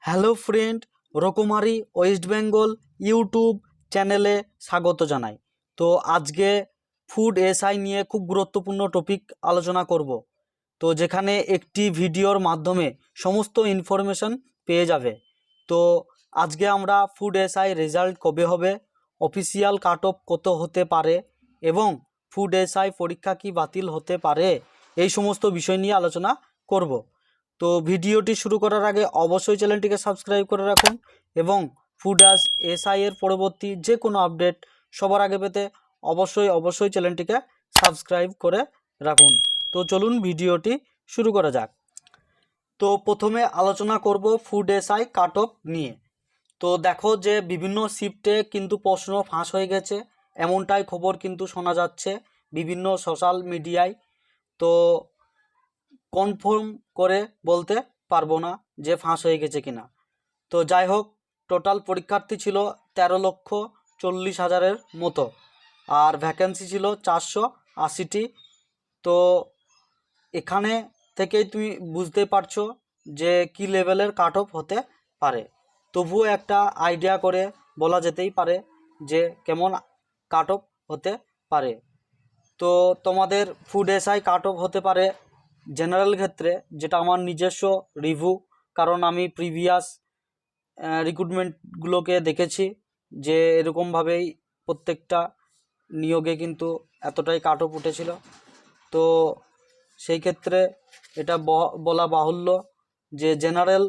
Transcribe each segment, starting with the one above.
Hello friend, রকমারি West Bengal YouTube চ্যানেলে স্বাগত জানাই। তো আজকে ফুড এসআই নিয়ে খুব গুরুত্বপূর্ণ টপিক আলোচনা করব। তো যেখানে একটি ভিডিওর মাধ্যমে সমস্ত ইনফরমেশন পেয়ে যাবে। তো আজকে আমরা ফুড এসআই রেজাল্ট কবে হবে, অফিসিয়াল কাট অফ কত হতে পারে এবং ফুড এসআই পরীক্ষা কি বাতিল হতে পারে, এই সমস্ত বিষয় নিয়ে আলোচনা করব। তো ভিডিওটি শুরু করার আগে অবশ্যই চ্যানেলটিকে সাবস্ক্রাইব করে রাখুন এবং ফুড এসআই এর পরবর্তী যে কোনো আপডেট সবার আগে পেতে অবশ্যই চ্যানেলটিকে সাবস্ক্রাইব করে রাখুন। তো চলুন ভিডিওটি শুরু করা যাক। তো প্রথমে আলোচনা করব ফুড এসআই কাট অফ নিয়ে। তো দেখো যে বিভিন্ন শিফটে কিন্তু প্রশ্ন ফাঁস হয়ে গেছে, এমনটাই খবর কিন্তু শোনা যাচ্ছে বিভিন্ন সোশ্যাল মিডিয়ায়। তো কনফার্ম করে বলতে পারবো না যে ফাঁস হয়ে গেছে কিনা। তো যাই হোক, টোটাল পরীক্ষার্থী ছিল 13,40,000-এর মতো, আর ভ্যাকেন্সি ছিল 480টি। তো এখানে থেকেই তুমি বুঝতে পারছো যে কি লেভেলের কাট অফ হতে পারে। তবুও একটা আইডিয়া করে বলা যেতেই পারে যে কেমন কাট অফ হতে পারে। তো তোমাদের ফুড এসআই কাট অফ হতে পারে জেনারেল ক্ষেত্রে, যেটা আমার নিজস্ব রিভিউ, কারণ আমি প্রিভিয়াস রিক্রুটমেন্টগুলোকে দেখেছি যে এরকমভাবেই প্রত্যেকটা নিয়োগে কিন্তু এতটাই কাট অফ উঠেছিল। তো সেই ক্ষেত্রে এটা বলা বাহুল্য যে জেনারেল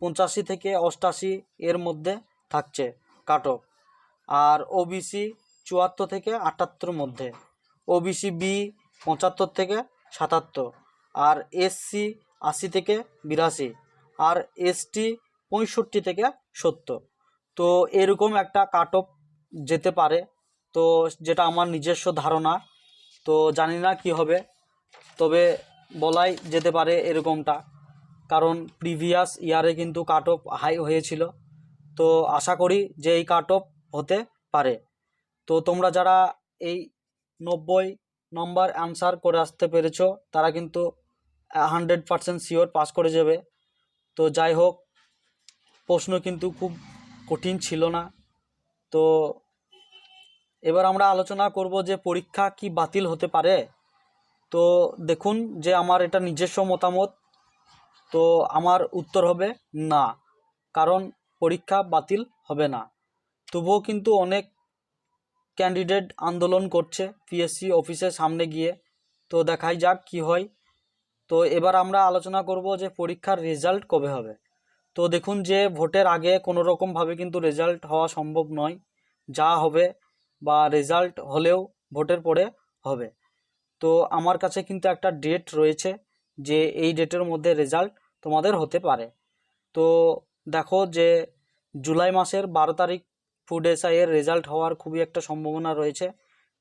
85 থেকে 88 এর মধ্যে থাকছে কাট অফ, আর ওবিসি 74 থেকে 78 মধ্যে, ওবিসি বি 75 থেকে 77, আর এসসি 80 থেকে 82, আর এসটি 65 থেকে 70। তো এরকম একটা কাট অফ যেতে পারে, তো যেটা আমার নিজস্ব ধারণা। তো জানি না কি হবে, তবে বলাই যেতে পারে এরকমটা, কারণ প্রিভিয়াস ইয়ারে কিন্তু কাট অফ হাই হয়েছিল। তো আশা করি যে এই কাট অফ হতে পারে। তো তোমরা যারা এই 90 নম্বর অ্যান্সার করে আসতে পেরেছো তারা কিন্তু 100% শিওর পাস করে যাবে। তো যাই হোক, প্রশ্ন কিন্তু খুব কঠিন ছিল না। তো এবার আমরা আলোচনা করব যে পরীক্ষা কি বাতিল হতে পারে। তো দেখুন যে আমার এটা নিজস্ব মতামত, তো আমার উত্তর হবে না, কারণ পরীক্ষা বাতিল হবে না। তবুও কিন্তু অনেক ক্যান্ডিডেট আন্দোলন করছে পিএসসি অফিসের সামনে গিয়ে। তো দেখাই যাক কি হয়। তো এবার আমরা আলোচনা করব যে পরীক্ষার রেজাল্ট কবে হবে। তো দেখুন যে ভোটের আগে কোনো রকমভাবে কিন্তু রেজাল্ট হওয়া সম্ভব নয়, যা হবে বা রেজাল্ট হলেও ভোটের পরে হবে। তো আমার কাছে কিন্তু একটা ডেট রয়েছে যে এই ডেটের মধ্যে রেজাল্ট তোমাদের হতে পারে। তো দেখো যে জুলাই মাসের 12 তারিখ ফুড এসআই এর রেজাল্ট হওয়ার খুবই একটা সম্ভাবনা রয়েছে,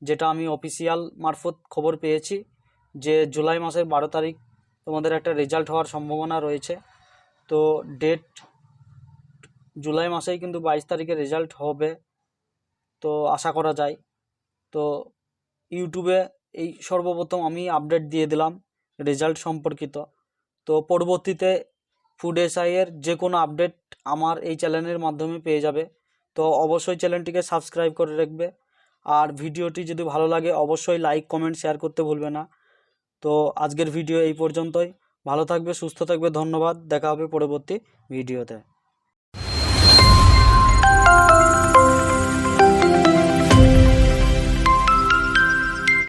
যেটা আমি অফিসিয়াল মারফত খবর পেয়েছি যে জুলাই মাসের 12 তারিখ তোমাদের একটা রেজাল্ট হওয়ার সম্ভাবনা রয়েছে। তো ডেট জুলাই মাসেই কিন্তু 22 তারিখে রেজাল্ট হবে, তো আশা করা যায়। তো ইউটিউবে এই সর্বপ্রথম আমি আপডেট দিয়ে দিলাম রেজাল্ট সম্পর্কিত। তো পরবর্তীতে ফুড এসআই এর যে কোনো আপডেট আমার এই চ্যানেলের মাধ্যমে পেয়ে যাবে। তো অবশ্যই চ্যানেলটিকে সাবস্ক্রাইব করে রাখবে, আর ভিডিওটি যদি ভালো লাগে অবশ্যই লাইক কমেন্ট শেয়ার করতে ভুলবে না। তো আজকের ভিডিও এই পর্যন্তই। ভালো থাকবে, সুস্থ থাকবে, ধন্যবাদ। দেখা হবে পরবর্তী ভিডিওতে।